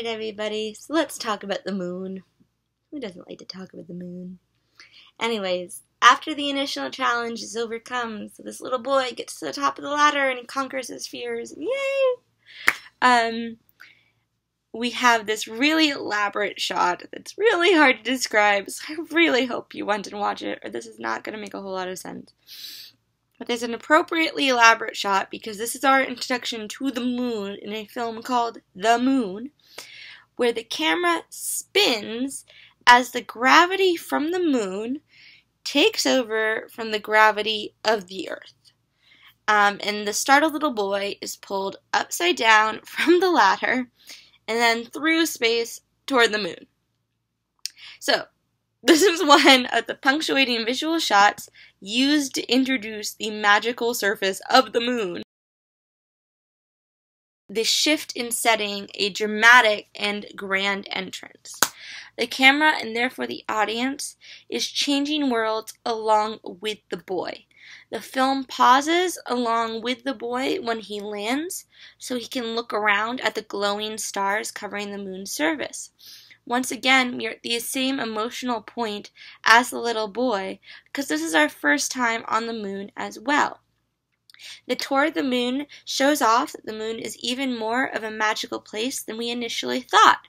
Alright, everybody, so let's talk about the moon. Who doesn't like to talk about the moon? Anyways, after the initial challenge is overcome, so this little boy gets to the top of the ladder and he conquers his fears. Yay! We have this really elaborate shot that's really hard to describe, so I really hope you went and watch it, or this is not going to make a whole lot of sense. But there's an appropriately elaborate shot because this is our introduction to the moon in a film called The Moon, where the camera spins as the gravity from the moon takes over from the gravity of the Earth. And the startled little boy is pulled upside down from the ladder and then through space toward the moon. So, this is one of the punctuating visual shots used to introduce the magical surface of the moon. The shift in setting, a dramatic and grand entrance. The camera, and therefore the audience, is changing worlds along with the boy. The film pauses along with the boy when he lands, so he can look around at the glowing stars covering the moon's surface. Once again, we are at the same emotional point as the little boy, because this is our first time on the moon as well. The tour of the moon shows off that the moon is even more of a magical place than we initially thought,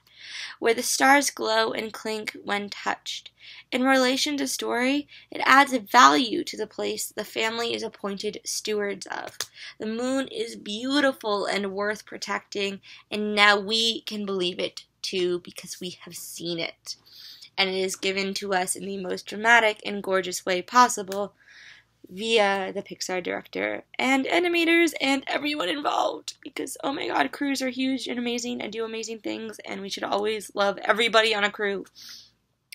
where the stars glow and clink when touched. In relation to story, it adds a value to the place the family is appointed stewards of. The moon is beautiful and worth protecting, and now we can believe it too because we have seen it. And it is given to us in the most dramatic and gorgeous way possible via the Pixar director and animators and everyone involved, because oh my god, crews are huge and amazing and do amazing things, and we should always love everybody on a crew.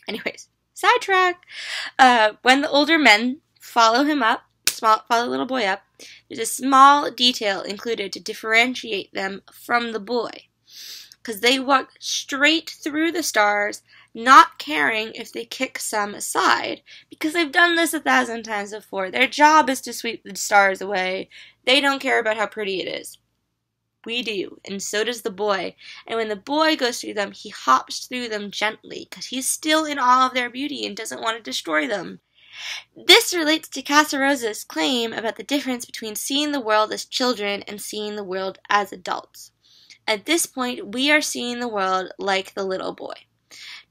Anyways, sidetrack. When the older men follow the little boy up, there's a small detail included to differentiate them from the boy, because they walk straight through the stars, not caring if they kick some aside, because they've done this 1,000 times before. Their job is to sweep the stars away. They don't care about how pretty it is. We do, and so does the boy. And when the boy goes through them, he hops through them gently, because he's still in awe of their beauty and doesn't want to destroy them. This relates to Casarosa's claim about the difference between seeing the world as children and seeing the world as adults. At this point, we are seeing the world like the little boy,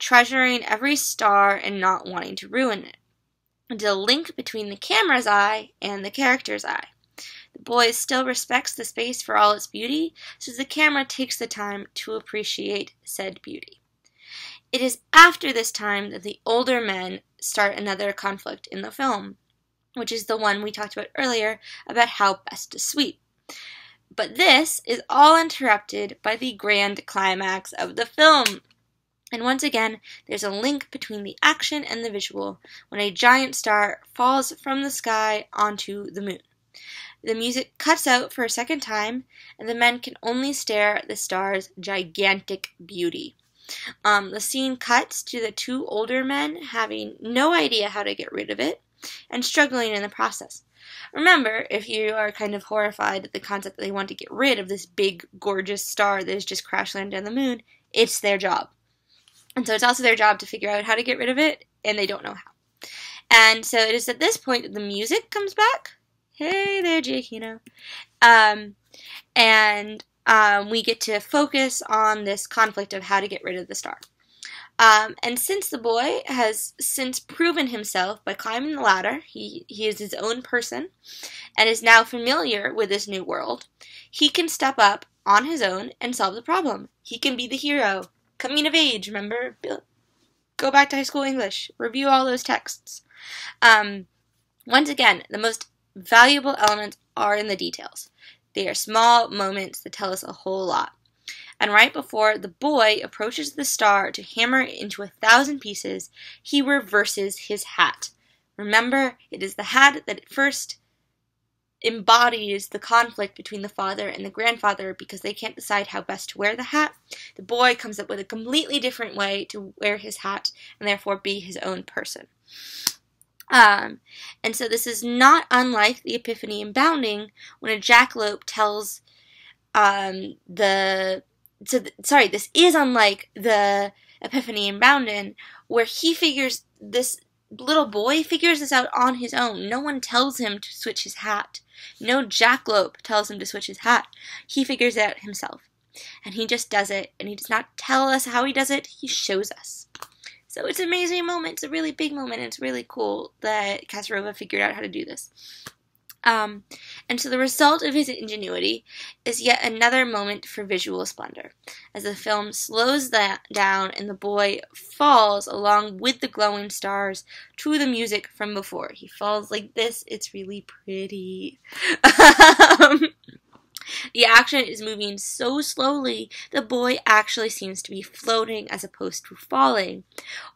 treasuring every star and not wanting to ruin it. There's a link between the camera's eye and the character's eye. The boy still respects the space for all its beauty, so the camera takes the time to appreciate said beauty. It is after this time that the older men start another conflict in the film, which is the one we talked about earlier about how best to sweep. But this is all interrupted by the grand climax of the film. And once again, there's a link between the action and the visual when a giant star falls from the sky onto the moon. The music cuts out for a second time, and the men can only stare at the star's gigantic beauty. The scene cuts to the two older men having no idea how to get rid of it and struggling in the process. Remember, if you are kind of horrified at the concept that they want to get rid of this big, gorgeous star that has just crash landed on the moon, it's their job. And so it's also their job to figure out how to get rid of it, and they don't know how. And so it is at this point that the music comes back. Hey there, Jake, you know. We get to focus on this conflict of how to get rid of the star. And since the boy has since proven himself by climbing the ladder, he is his own person, and is now familiar with this new world, he can step up on his own and solve the problem. He can be the hero. Coming of age, remember? Go back to high school English. Review all those texts. Once again, the most valuable elements are in the details. They are small moments that tell us a whole lot. And right before the boy approaches the star to hammer it into 1,000 pieces, he reverses his hat. Remember, it is the hat that at first embodies the conflict between the father and the grandfather because they can't decide how best to wear the hat. The boy comes up with a completely different way to wear his hat and therefore be his own person. And so this is not unlike the epiphany in Bounding when a jackalope tells the this is unlike the Epiphany in Bounden, where this little boy figures this out on his own. No one tells him to switch his hat. No jackalope tells him to switch his hat. He figures it out himself. And he just does it, and he does not tell us how he does it, he shows us. So it's an amazing moment, it's a really big moment, and it's really cool that Kasparov figured out how to do this. And so the result of his ingenuity is yet another moment for visual splendor, as the film slows down and the boy falls along with the glowing stars to the music from before. He falls like this. It's really pretty. The action is moving so slowly, the boy actually seems to be floating as opposed to falling.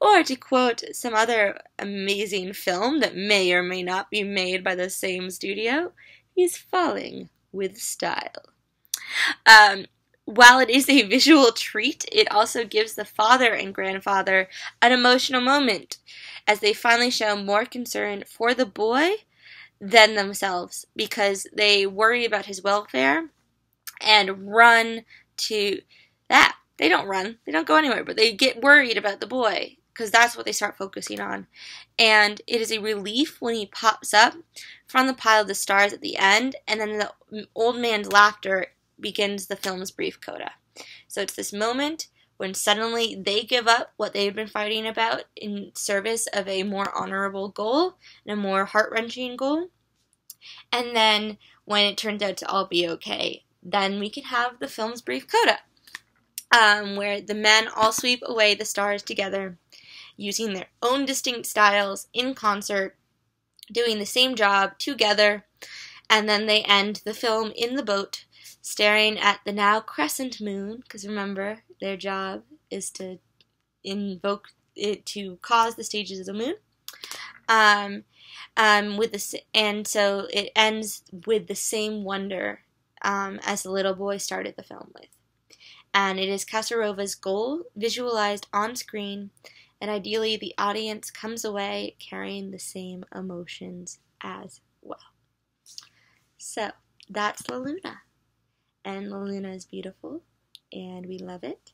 Or to quote some other amazing film that may or may not be made by the same studio, he's falling with style. While it is a visual treat, it also gives the father and grandfather an emotional moment, as they finally show more concern for the boy than themselves, because they worry about his welfare and run to that. They don't run. They don't go anywhere, but they get worried about the boy because that's what they start focusing on. And it is a relief when he pops up from the pile of the stars at the end, and then the old man's laughter begins the film's brief coda. So it's this moment when suddenly they give up what they've been fighting about in service of a more honorable goal and a more heart-wrenching goal. And then when it turns out to all be okay, then we can have the film's brief coda, where the men all sweep away the stars together, using their own distinct styles in concert, doing the same job together, and then they end the film in the boat, staring at the now crescent moon, because remember, their job is to invoke it to cause the stages of the moon. And so it ends with the same wonder as the little boy started the film with. And it is Kasarova's goal visualized on screen, and ideally the audience comes away carrying the same emotions as well. So that's La Luna. And La Luna is beautiful, and we love it.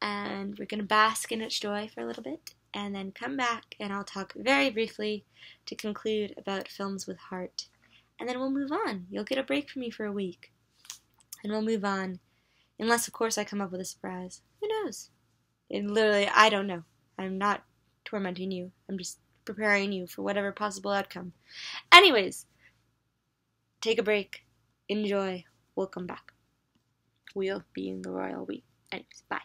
And we're going to bask in its joy for a little bit, and then come back, and I'll talk very briefly to conclude about films with heart. And then we'll move on. You'll get a break from me for a week. And we'll move on. Unless, of course, I come up with a surprise. Who knows? Literally, I don't know. I'm not tormenting you. I'm just preparing you for whatever possible outcome. Anyways, take a break. Enjoy. We'll come back. We'll be in the royal we. Anyways, bye.